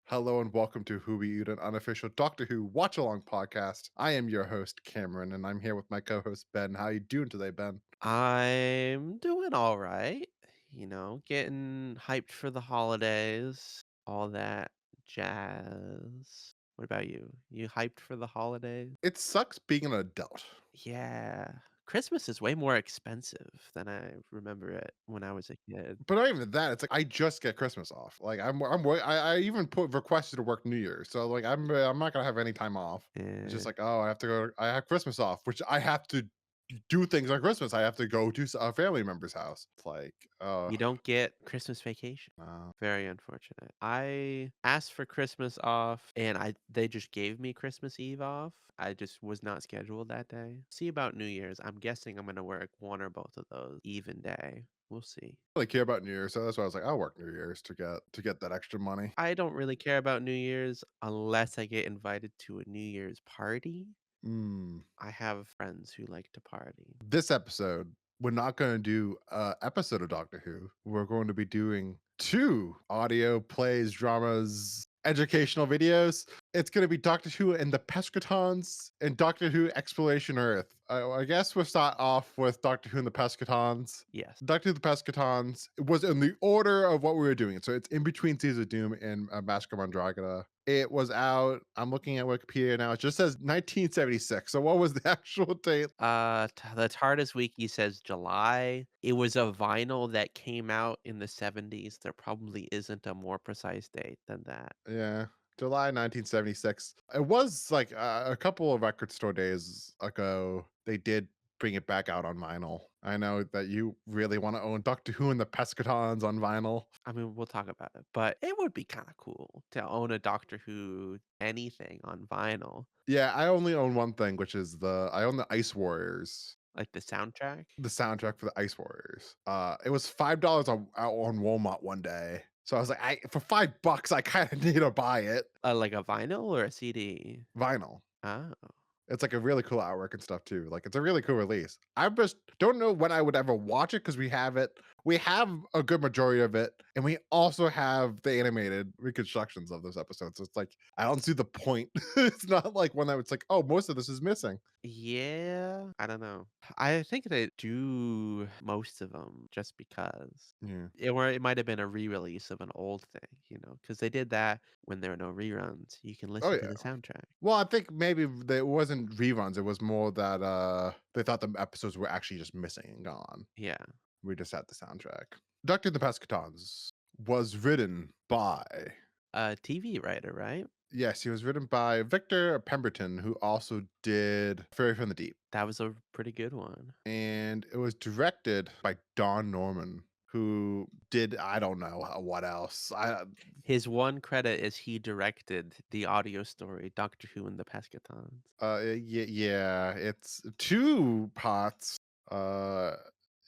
Hello and welcome to Who We Eat, an unofficial Doctor Who watch-along podcast. I am your host, Cameron, and I'm here with my co-host, Ben. How you doing today, Ben? I'm doing all right. Getting hyped for the holidays, all that jazz. What about you? You hyped for the holidays? It sucks being an adult. Yeah. Christmas is way more expensive than I remember it when I was a kid. But not even that, it's like I just get Christmas off. Like I even put requested to work New Year's. So like I'm not gonna have any time off. It's just Eh, like, oh, I have Christmas off, which I have to do things on Christmas. I have to go to a family member's house. It's like, oh, you don't get Christmas vacation. uh, Very unfortunate. I asked for Christmas off and they just gave me Christmas Eve off. I just was not scheduled that day. See about New Year's. I'm guessing I'm gonna work one or both of those even day. We'll see. really care about New Year's, so that's why I was like, I'll work New Year's to get that extra money. I don't really care about New Year's unless I get invited to a New Year's party. Mm. I have friends who like to party. This episode, we're not going to do a episode of Doctor Who. We're going to be doing two audio plays, dramas, educational videos. It's going to be Doctor Who and the Pescatons and Doctor Who Exploration Earth. I guess we'll start off with Doctor Who and the Pescatons. Yes. Doctor Who the Pescatons was in the order of what we were doing. So it's in between Seas of Doom and Massacre on Mandragora. It was out. I'm looking at Wikipedia now. It just says 1976. So what was the actual date? The TARDIS wiki says July. It was a vinyl that came out in the 70s. There probably isn't a more precise date than that. Yeah, July 1976. It was like a couple of record store days ago. They did bring it back out on vinyl. I know that you really want to own Doctor Who and the Pescatons on vinyl. I mean, we'll talk about it, but it would be kind of cool to own a Doctor Who anything on vinyl, Yeah, I only own one thing, which is I own the Ice Warriors, like the soundtrack. the soundtrack for the Ice Warriors. It was $5 out on Walmart one day. So I was like, for $5, I kind of need to buy it. Like a vinyl or a CD? Vinyl. Oh, It's like a really cool artwork and stuff too. Like it's a really cool release. I just don't know when I would ever watch it because we have it. We have a good majority of it, and we also have the animated reconstructions of those episodes. So it's like I don't see the point. It's not like one that it's like, oh, most of this is missing. yeah. I don't know. I think they do most of them just because. Yeah. Or it might have been a re-release of an old thing, because they did that when there were no reruns. You can Oh listen to yeah. the soundtrack. Well, I think maybe it wasn't reruns. It was more that they thought the episodes were actually just missing and gone. Yeah. We just had the soundtrack. Doctor the Pescatons was written by. A TV writer, right? Yes, he was written by Victor Pemberton, who also did Fairy from the Deep. That was a pretty good one. And it was directed by Don Norman, who did I don't know what else. His one credit is he directed the audio story Doctor Who and the Pescatons. yeah, it's two parts. Uh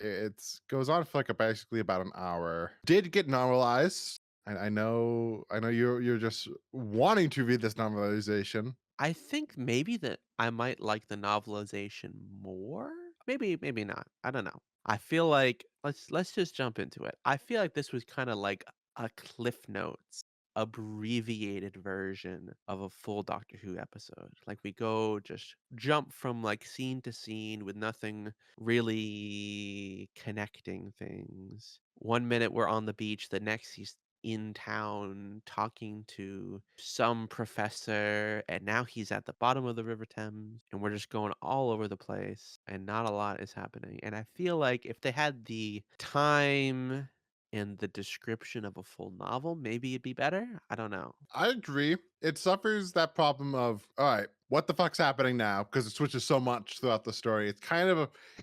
it goes on for like basically about an hour. Did get novelized. I know you're just wanting to read this novelization. I think maybe that I might like the novelization more. Maybe not. I don't know. I feel like let's just jump into it. I feel like this was kind of like a Cliff Notes abbreviated version of a full Doctor Who episode. Like we go just jump from like scene to scene with nothing really connecting things. One minute we're on the beach, the next he's in town talking to some professor, and now he's at the bottom of the River Thames, and we're just going all over the place, and not a lot is happening. And I feel like if they had the time and the description of a full novel, maybe it'd be better. I don't know. I agree. It suffers that problem of, all right, what the fuck's happening now? Because it switches so much throughout the story.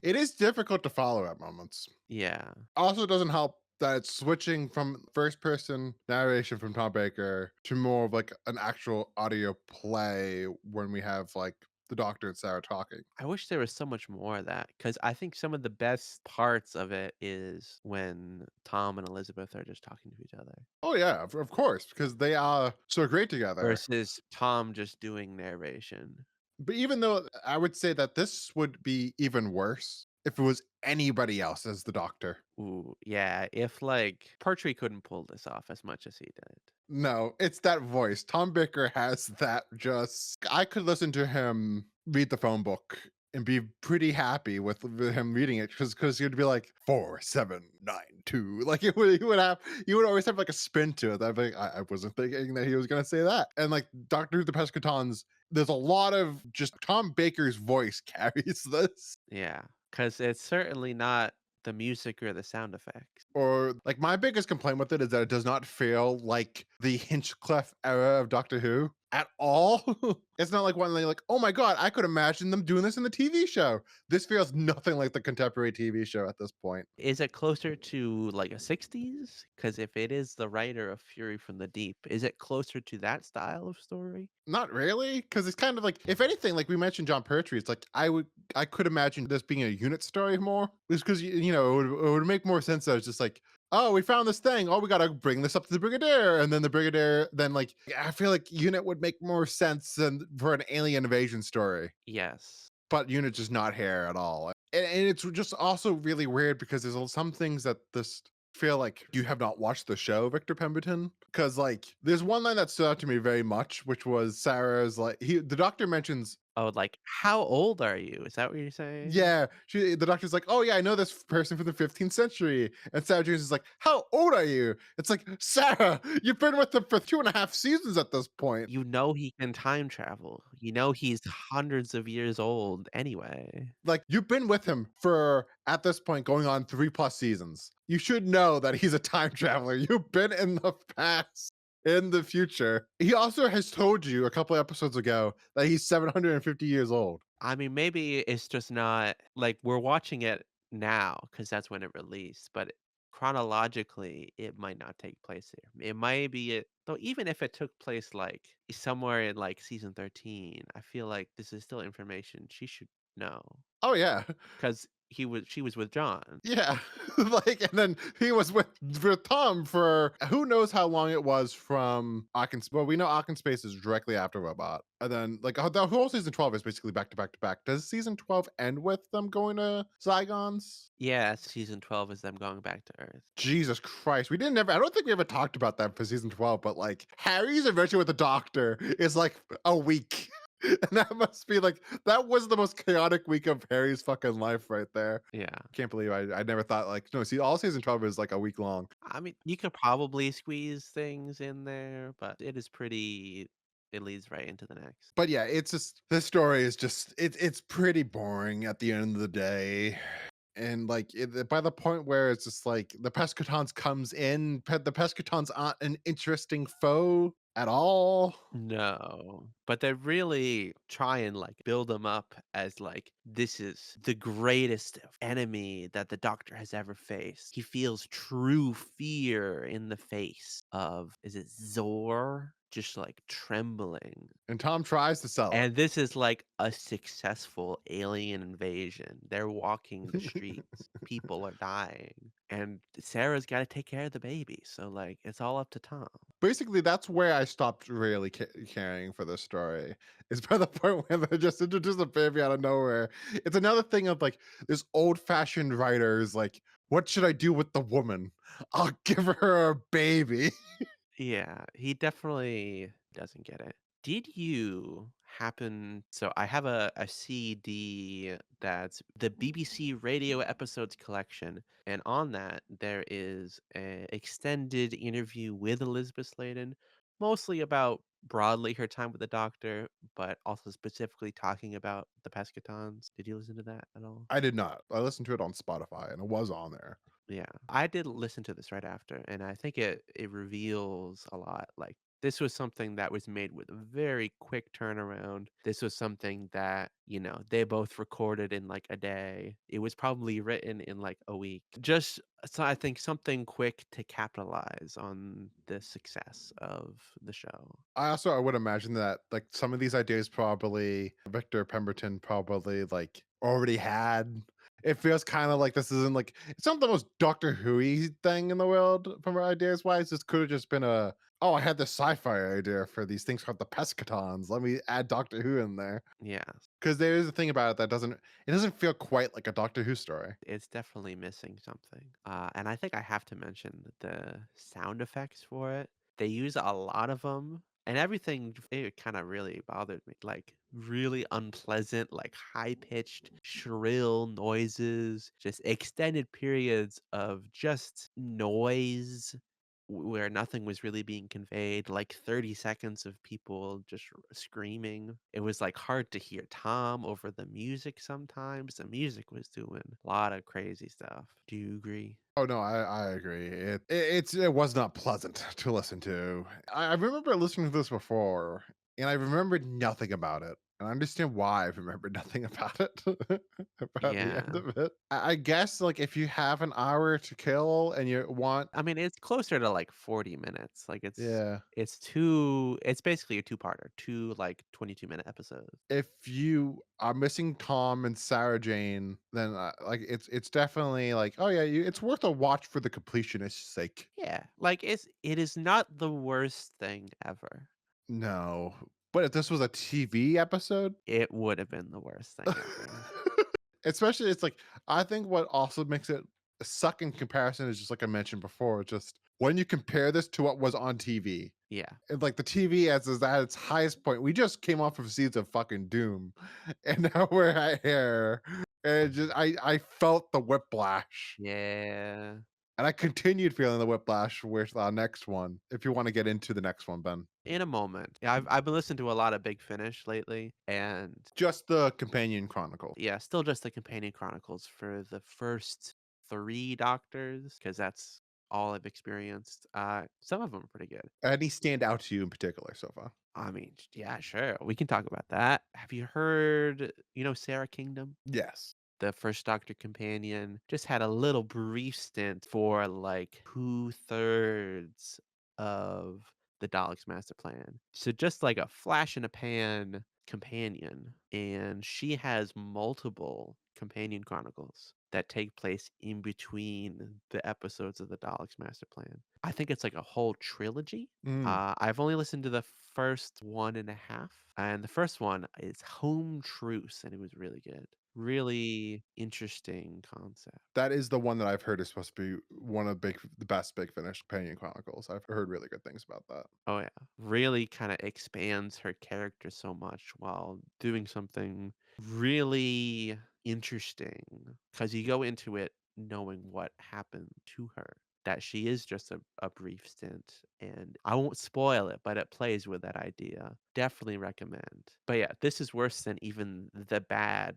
It is difficult to follow at moments. Yeah. Also, doesn't help that it's switching from first person narration from Tom Baker to more of like an actual audio play when we have like the Doctor and Sarah talking. I wish there was so much more of that because I think some of the best parts of it is when Tom and Elizabeth are just talking to each other Oh, yeah, of course, because they are so great together. versus Tom just doing narration. But even though I would say that this would be even worse if it was anybody else as the Doctor. Ooh, yeah, if, like, Pertwee couldn't pull this off as much as he did. No, it's that voice. Tom Baker has that just I could listen to him read the phone book and be pretty happy with him reading it because he'd be like 4792. Like he would always have like a spin to it. I'd be like, I wasn't thinking that he was gonna say that. And like Doctor Who the Pescatons, there's a lot of just Tom Baker's voice carries this. Yeah, because it's certainly not the music or the sound effects. Or like my biggest complaint with it is that it does not feel like the Hinchcliffe era of Doctor Who at all. It's not like one like, oh my god, I could imagine them doing this in the TV show. This feels nothing like the contemporary TV show at this point. Is it closer to, like, a '60s? Because if it is the writer of Fury from the Deep, is it closer to that style of story? Not really, because it's kind of like, if anything, like we mentioned John Pertwee, it's like I could imagine this being a unit story more. Just because you know it would make more sense that it's just like, oh, we found this thing. Oh, we gotta bring this up to the Brigadier, and then the Brigadier, then like I feel like unit would make more sense than for an alien invasion story. Yes. But unit just not here at all. And it's just also really weird because some things that this feel like you have not watched the show, Victor Pemberton. Because like there's one line that stood out to me very much, which was Sarah's like the doctor mentions, Oh, like, "How old are you?" Is that what you're saying? yeah, the doctor's like, oh yeah, I know this person from the 15th century. And Sarah James is like, how old are you? It's like, Sarah, you've been with them for 2.5 seasons at this point. You know he can time travel. You know he's hundreds of years old anyway. Like, you've been with him for, at this point, going on 3 plus seasons. You should know that he's a time traveler. You've been in the past, in the future. He also has told you a couple episodes ago that he's 750 years old. I mean, maybe it's just not like, we're watching it now because that's when it released, but chronologically, it might not take place here. It might be it though even if it took place, like, somewhere in, like, season 13, I feel like this is still information she should know Oh, yeah. because she was with John. Yeah. Like, and then he was with Tom for who knows how long it was from well, we know Aachen Space is directly after Robot. And then, like, the whole season 12 is basically back to back to back. Does season 12 end with them going to Zygons? Yeah, season 12 is them going back to Earth. Jesus Christ. We didn't ever, I don't think we ever talked about that for season 12, but like Harry's adventure with the doctor is like a week. And that must be like, that was the most chaotic week of Harry's fucking life right there. Yeah. Can't believe I never thought like, no, see, all season 12 is like a week long. I mean, you could probably squeeze things in there, but it leads right into the next. But yeah, it's just, this story is just, it's pretty boring at the end of the day. And like by the point where it's just like the Pescatons comes in, the Pescatons aren't an interesting foe at all. No, but they really try and like build them up as like this is the greatest enemy that the Doctor has ever faced. He feels true fear in the face of is it Zor just like trembling. And Tom tries to sell And this is like a successful alien invasion. They're walking the it. streets. People are dying. And Sarah's got to take care of the baby. So like it's all up to Tom. Basically, that's where I stopped really caring for this story. Is by the point where they just introduce a baby out of nowhere. It's another thing of like this old-fashioned writers like, what should I do with the woman? I'll give her a baby. Yeah, he definitely doesn't get it. Did you happen so I have a CD that's the BBC radio episodes collection, and on that there is an extended interview with Elizabeth Sladen, mostly about broadly her time with the Doctor, but also specifically talking about the Pescatons. Did you listen to that at all? I did not. I listened to it on Spotify and it was on there. Yeah, I did listen to this right after, and I think it reveals a lot. Like this was something that was made with a very quick turnaround. This was something that, you know, they both recorded in like a day. It was probably written in like a week. Just so I think something quick to capitalize on the success of the show. I would imagine that like some of these ideas probably Victor Pemberton probably like already had it feels kind of like this isn't like it's not the most Doctor Who thing in the world from ideas wise. This could have just been a oh, I had this sci-fi idea for these things called the Pescatons. Let me add Doctor Who in there Yes. because there is a thing about it that doesn't feel quite like a Doctor Who story. It's definitely missing something. And I think I have to mention the sound effects for it. They use a lot of them, and everything it kind of really bothered me. Like really unpleasant, like high pitched, shrill noises, just extended periods of just noise where nothing was really being conveyed, like 30 seconds of people just screaming. It was like hard to hear Tom over the music sometimes. The music was doing a lot of crazy stuff. Do you agree? Oh no, I agree. It was not pleasant to listen to. I remember listening to this before, and I remembered nothing about it. And I understand why I remember nothing about it, about the end Yeah. of it. I guess like if you have an hour to kill and you want, I mean, it's closer to like 40 minutes. Like yeah, it's basically a two-parter, two like 22-minute episodes. if you are missing Tom and Sarah Jane, then like it's definitely like oh yeah, it's worth a watch for the completionist's sake. Yeah. Like it is not the worst thing ever. No, but if this was a TV episode. It would have been the worst thing ever. Especially it's like I think what also makes it suck in comparison is just like I mentioned before, just when you compare this to what was on TV. Yeah. And like the TV as is at its highest point. We just came off of seasons of fucking Doom. And now we're at here. And I felt the whiplash. Yeah. And I continued feeling the whiplash with our next one. If you want to get into the next one, Ben. In a moment. Yeah, I've been listening to a lot of Big Finish lately, and Just the companion chronicle. yeah, still just the Companion Chronicles for the first 3 Doctors, because that's all I've experienced. Some of them are pretty good. Any stand out to you in particular so far? I mean, yeah, sure, we can talk about that. Have you heard, Sarah Kingdom? Yes. The first Doctor companion just had a little brief stint for like 2/3 of the Daleks' master plan. So just like a flash in a pan companion, and she has multiple companion chronicles that take place in between the episodes of the Daleks' master plan. I think it's like a whole trilogy. Mm. I've only listened to the first one and a half, and the first one is Home Truce, and it was really good. Really interesting concept. That is the one that I've heard is supposed to be one of the best Big Finish companion chronicles. I've heard really good things about that. Oh, yeah. Really kinda expands her character so much while doing something really interesting. Because you go into it knowing what happened to her, that she is just a brief stint, and I won't spoil it, but it plays with that idea. Definitely recommend. But, yeah, this is worse than even the bad,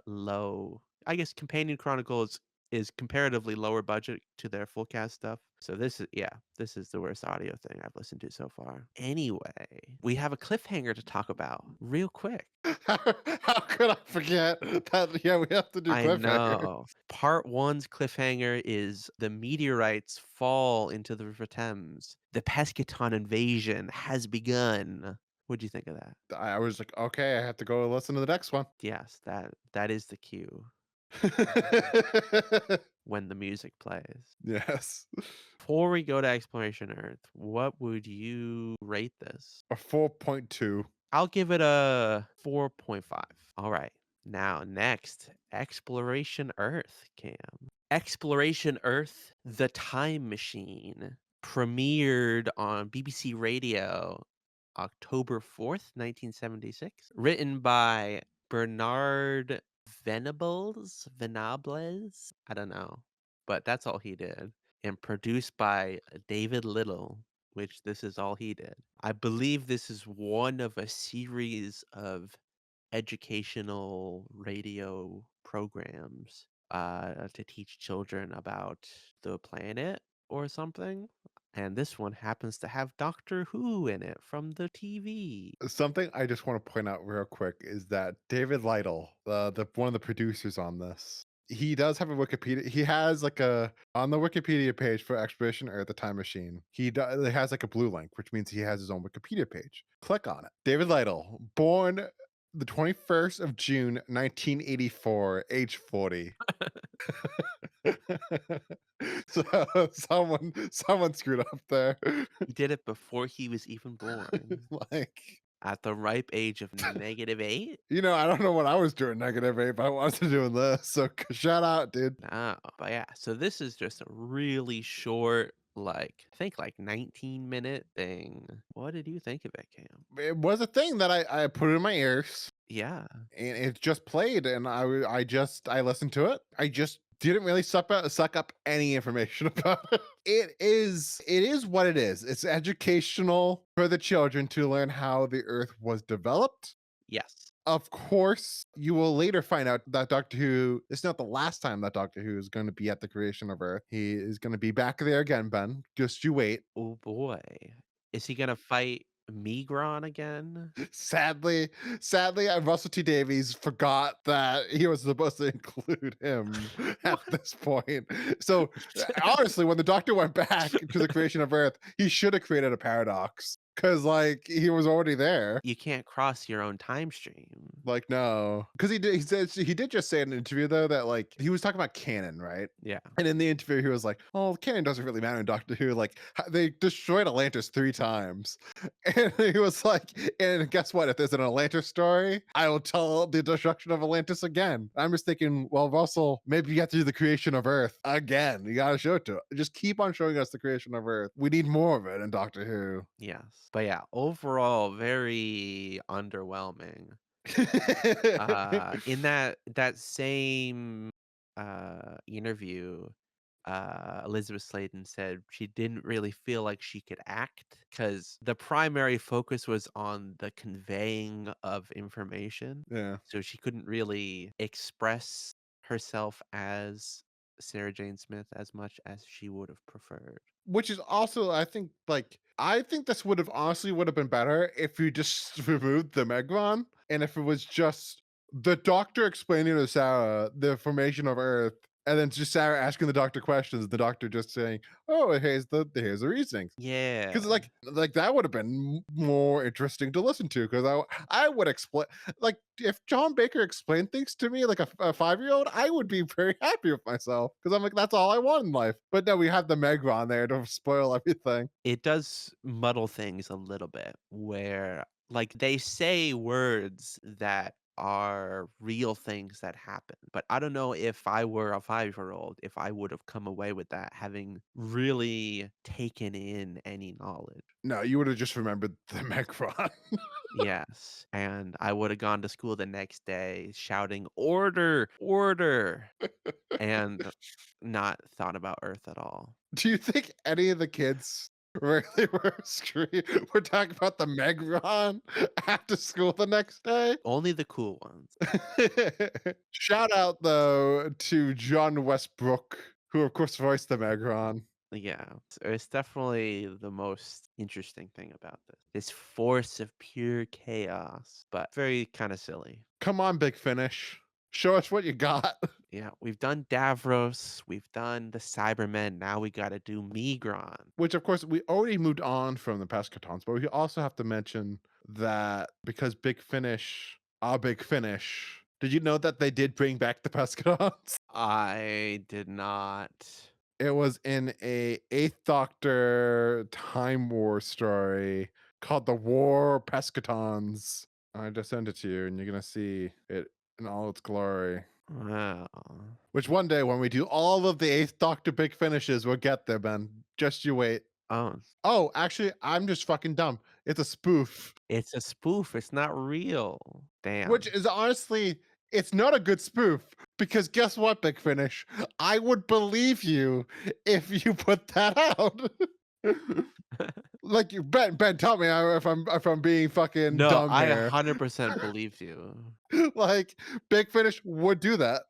low I guess Companion Chronicles is comparatively lower budget to their full cast stuff. So this is the worst audio thing I've listened to so far. Anyway, we have a cliffhanger to talk about real quick. How could I forget that? Yeah, we have to do I cliffhanger. know. Part one's cliffhanger is the meteorites fall into the River Thames. The Pescaton invasion has begun. What'd you think of that? I was like, okay, I have to go listen to the next one. Yes, that is the cue when the music plays. Yes, Before we go to Exploration Earth, what would you rate this? a 4.2. I'll give it a 4.5. All right. Now, next, Exploration Earth, Cam. Exploration Earth, The Time Machine, premiered on BBC Radio October 4th, 1976. Written by Bernard Venables? I don't know. But that's all he did. And produced by David Little, which this is all he did. I believe this is one of a series of educational radio programs to teach children about the planet or something. And this one happens to have Doctor Who in it from the TV. Something I just want to point out real quick is that David Lytle, the one of the producers on this, he does have a Wikipedia. He has like a on the Wikipedia page for Expedition Earth: The Time Machine. It has like a blue link, which means he has his own Wikipedia page. Click on it. David Lytle, born The 21st of June, 1984, age 40. So someone screwed up there. He did it before he was even born, Like, at the ripe age of -8? I don't know what I was doing -8, but I wasn't doing this. So shout out, dude. No, but yeah, so this is just a really short, like, I think like 19-minute thing. What did you think of it, Cam? It was a thing that I put in my ears Yeah. and it just played and I listened to it. I just didn't really suck up any information about it. It is what it is. It's educational for the children to learn how the earth was developed. Yes. Of course, you will later find out that Doctor Who it's not the last time that Doctor Who is going to be at the creation of Earth. He is going to be back there again, Ben. Just you wait. Oh boy. Is he gonna fight Migron again? Sadly, Russell T Davies forgot that he was supposed to include him at What? this point. So, honestly, when the Doctor went back to the creation of Earth, he should have created a paradox because, like, he was already there. You can't cross your own time stream. Like, no, because he did just say in an interview though that like he was talking about canon, right? Yeah. And in the interview, he was like, "Oh, canon doesn't really matter in Doctor Who. Like, they destroyed Atlantis 3 times." And he was like, "And guess what? If there's an Atlantis story, I will tell the destruction of Atlantis again." I'm just thinking, well, Russell, maybe get through the creation of Earth again. You gotta show it to it. Just keep on showing us the creation of Earth. We need more of it in Doctor Who. Yes. But yeah, overall very underwhelming. In that same, interview, Elizabeth Sladen said she didn't really feel like she could act because the primary focus was on the conveying of information, Yeah. so she couldn't really express herself as Sarah Jane Smith as much as she would have preferred. Which is also, I think this would have been better if you just removed the Megron and if it was just the doctor explaining to Sarah the formation of Earth, and then just Sarah asking the doctor questions, the doctor just saying, "Oh, here's the reasoning." Yeah. Because like that would have been more interesting to listen to. Because I would explain like if John Baker explained things to me like a 5-year-old, I would be very happy with myself because I'm like that's all I want in life. But no, we have the Megron there to spoil everything. It does muddle things a little bit where, like, they say words that are real things that happen, but I don't know if I were a five-year-old, if I would have come away with that having really taken in any knowledge. No, you would have just remembered the Megron. Yes, and I would have gone to school the next day shouting, "Order! Order!" and not thought about Earth at all. Do you think any of the kids really were talking about the Megron after school the next day? Only the cool ones. Shout out though to John Westbrook, who of course voiced the Megron. Yeah, it's definitely the most interesting thing about this. This force of pure chaos, but very kind of silly. Come on, Big Finish. Show us what you got. Yeah, we've done Davros, we've done the Cybermen, now we gotta do Migron. Which of course we already moved on from the Pescatons, but we also have to mention that because our Big Finish, did you know that they did bring back the Pescatons? I did not. It was in a Eighth Doctor Time War story called The War Pescatons. I just sent it to you, and you're gonna see it in all its glory. Wow. Which one day, when we do all of the Eighth Doctor big finishes, we'll get there, Ben. Just you wait. Oh, Oh, actually, I'm just fucking dumb. It's a spoof, it's a spoof, it's not real. which Damn. is honestly, it's not a good spoof because guess what, Big Finish? I would believe you if you put that out. Like you, Ben, tell me if I'm being fucking No, dumb I here. 100% believe you. Like Big Finish would do that.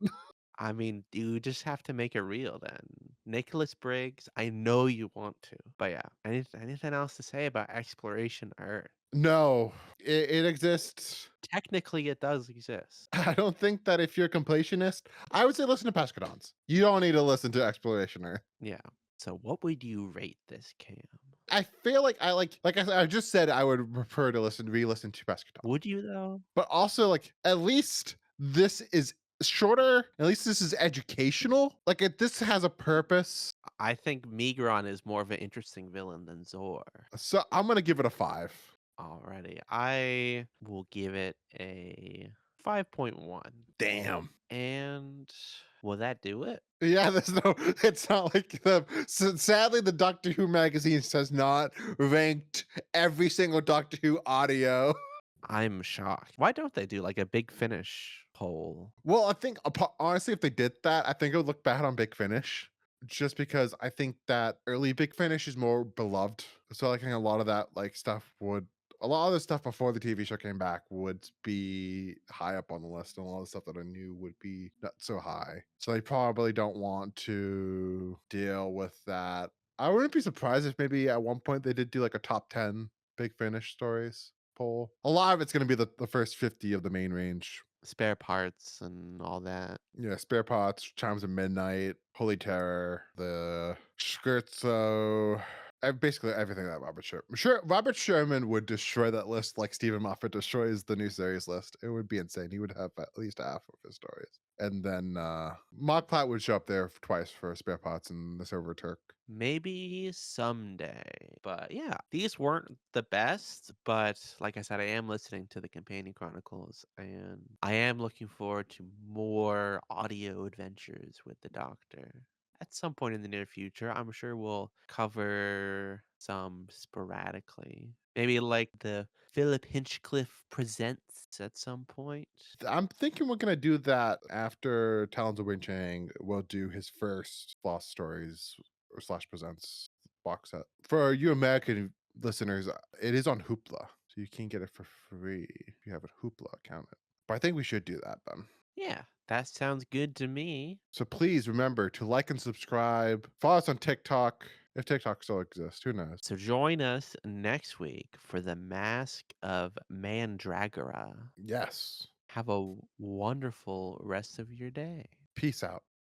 I mean, you just have to make it real then. Nicholas Briggs, I know you want to. But yeah, anything else to say about Exploration Earth? No, it exists. Technically, it does exist. I don't think that if you're a completionist, I would say listen to Pescatons. You don't need to listen to Exploration Earth. Yeah. So what would you rate this, Cam? I feel like I said, I just said I would prefer to re-listen to Pescatons. Would you though? But also, like, at least this is shorter. At least this is educational. Like, this has a purpose. I think Migron is more of an interesting villain than Zor. So I'm gonna give it a 5. Alrighty, I will give it a 5.1. Damn. And will that do it? Yeah, there's no. It's not like sadly, the Doctor Who magazine has not ranked every single Doctor Who audio. I'm shocked. Why don't they do like a big finish poll? Well, I think honestly, if they did that, I think it would look bad on Big Finish. Just because I think that early Big Finish is more beloved. So I think a lot of that stuff would a lot of the stuff before the TV show came back would be high up on the list, and a lot of the stuff that I knew would be not so high. So they probably don't want to deal with that. I wouldn't be surprised if maybe at one point they did do like a top 10 Big Finish stories poll. A lot of it's going to be the first 50 of the main range. Spare parts and all that. Yeah, Spare Parts, Chimes of Midnight, Holy Terror, the Scherzo, basically everything that Robert Sherman would destroy that list like Stephen Moffat destroys the new series list. It would be insane. He would have at least half of his stories. And then Mark Platt would show up there twice for Spare Parts and The Silver Turk. Maybe someday. But yeah, these weren't the best, but like I said, I am listening to the Companion Chronicles and I am looking forward to more audio adventures with the Doctor. At some point in the near future, I'm sure we'll cover some sporadically. Maybe like the Philip Hinchcliffe presents at some point. I'm thinking we're gonna do that after Talons of Wing Chang. We'll do his first Lost Stories or slash presents box set. For you American listeners, it is on Hoopla, so you can get it for free if you have a Hoopla account. But I think we should do that, Ben. Yeah, that sounds good to me. So please remember to like and subscribe. Follow us on TikTok. If TikTok still exists, who knows? So join us next week for the Mask of Mandragora. Yes. Have a wonderful rest of your day. Peace out.